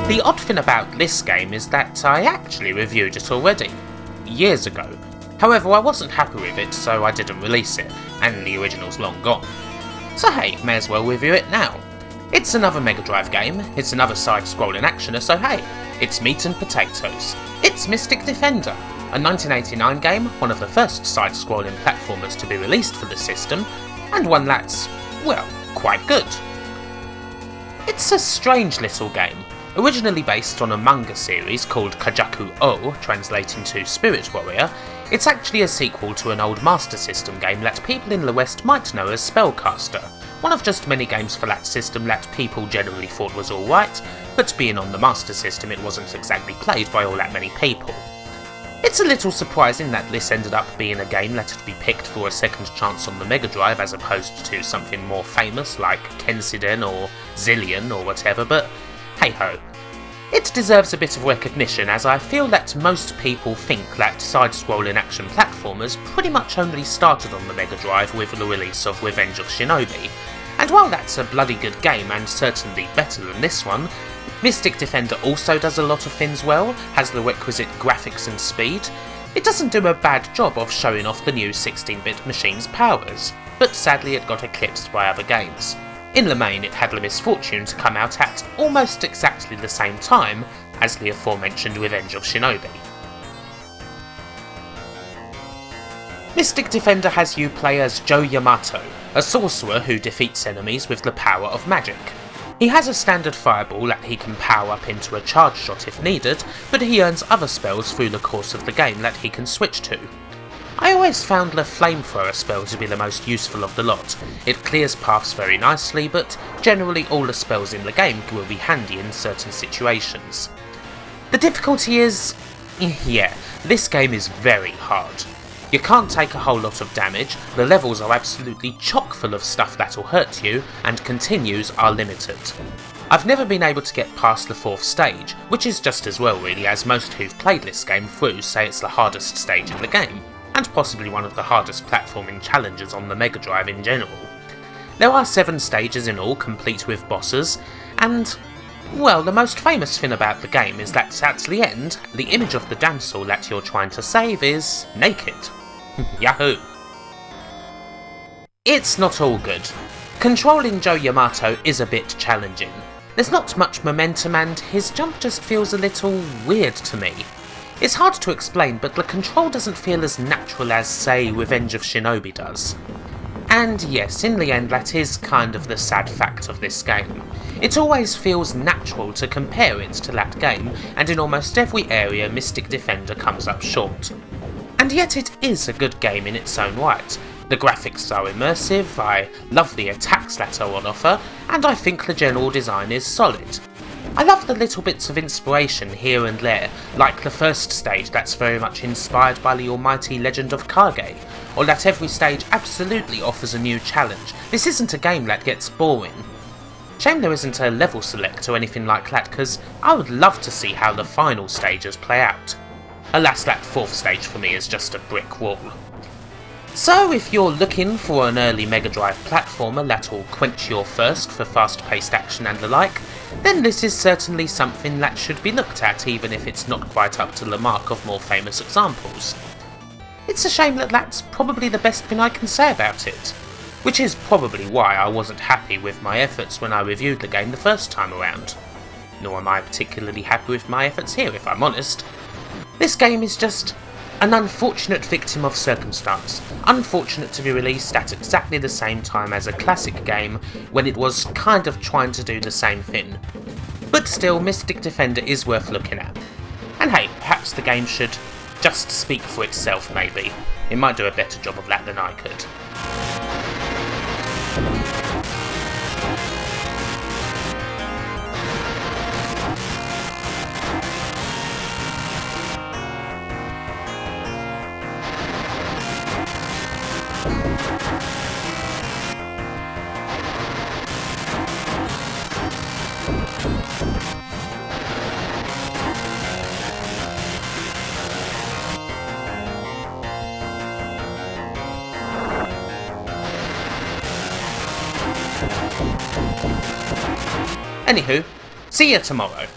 The odd thing about this game is that I actually reviewed it already, years ago. However, I wasn't happy with it, so I didn't release it, and the original's long gone. So hey, may as well review it now. It's another Mega Drive game, it's another side-scrolling actioner, so hey, it's meat and potatoes. It's Mystic Defender, a 1989 game, one of the first side-scrolling platformers to be released for the system, and one that's, well, quite good. It's a strange little game. Originally based on a manga series called Kajaku-O, translating to Spirit Warrior, it's actually a sequel to an old Master System game that people in the West might know as Spellcaster, one of just many games for that system that people generally thought was alright, but being on the Master System it wasn't exactly played by all that many people. It's a little surprising that this ended up being a game that had to be picked for a second chance on the Mega Drive as opposed to something more famous like Kensiden or Zillion or whatever, but hey ho. It deserves a bit of recognition as I feel that most people think that side-scrolling action platformers pretty much only started on the Mega Drive with the release of Revenge of Shinobi, and while that's a bloody good game and certainly better than this one, Mystic Defender also does a lot of things well, has the requisite graphics and speed. It doesn't do a bad job of showing off the new 16-bit machine's powers, but sadly it got eclipsed by other games. In the main, it had the misfortune to come out at almost exactly the same time as the aforementioned Revenge of Shinobi. Mystic Defender has you play as Joe Yamato, a sorcerer who defeats enemies with the power of magic. He has a standard fireball that he can power up into a charge shot if needed, but he earns other spells through the course of the game that he can switch to. I always found the flamethrower spell to be the most useful of the lot. It clears paths very nicely, but generally all the spells in the game will be handy in certain situations. The difficulty is, yeah, this game is very hard. You can't take a whole lot of damage, the levels are absolutely chock full of stuff that'll hurt you, and continues are limited. I've never been able to get past the 4th stage, which is just as well really, as most who've played this game through say it's the hardest stage in the game, and possibly one of the hardest platforming challenges on the Mega Drive in general. There are 7 stages in all, complete with bosses, and well, the most famous thing about the game is that at the end, the image of the damsel that you're trying to save is naked. Yahoo! It's not all good. Controlling Joe Yamato is a bit challenging. There's not much momentum and his jump just feels a little weird to me. It's hard to explain, but the control doesn't feel as natural as, say, Revenge of Shinobi does. And yes, in the end that is kind of the sad fact of this game. It always feels natural to compare it to that game, and in almost every area Mystic Defender comes up short. And yet it is a good game in its own right. The graphics are immersive, I love the attacks that are on offer, and I think the general design is solid. I love the little bits of inspiration here and there, like the first stage that's very much inspired by the almighty legend of Kage, or that every stage absolutely offers a new challenge. This isn't a game that gets boring. Shame there isn't a level select or anything like that, because I would love to see how the final stages play out. Alas, that 4th stage for me is just a brick wall. So if you're looking for an early Mega Drive platformer that'll quench your thirst for fast-paced action and the like, then this is certainly something that should be looked at, even if it's not quite up to the mark of more famous examples. It's a shame that that's probably the best thing I can say about it, which is probably why I wasn't happy with my efforts when I reviewed the game the first time around. Nor am I particularly happy with my efforts here, if I'm honest. This game is just an unfortunate victim of circumstance, unfortunate to be released at exactly the same time as a classic game when it was kind of trying to do the same thing. But still, Mystic Defender is worth looking at. And hey, perhaps the game should just speak for itself maybe. It might do a better job of that than I could. Anywho, see you tomorrow.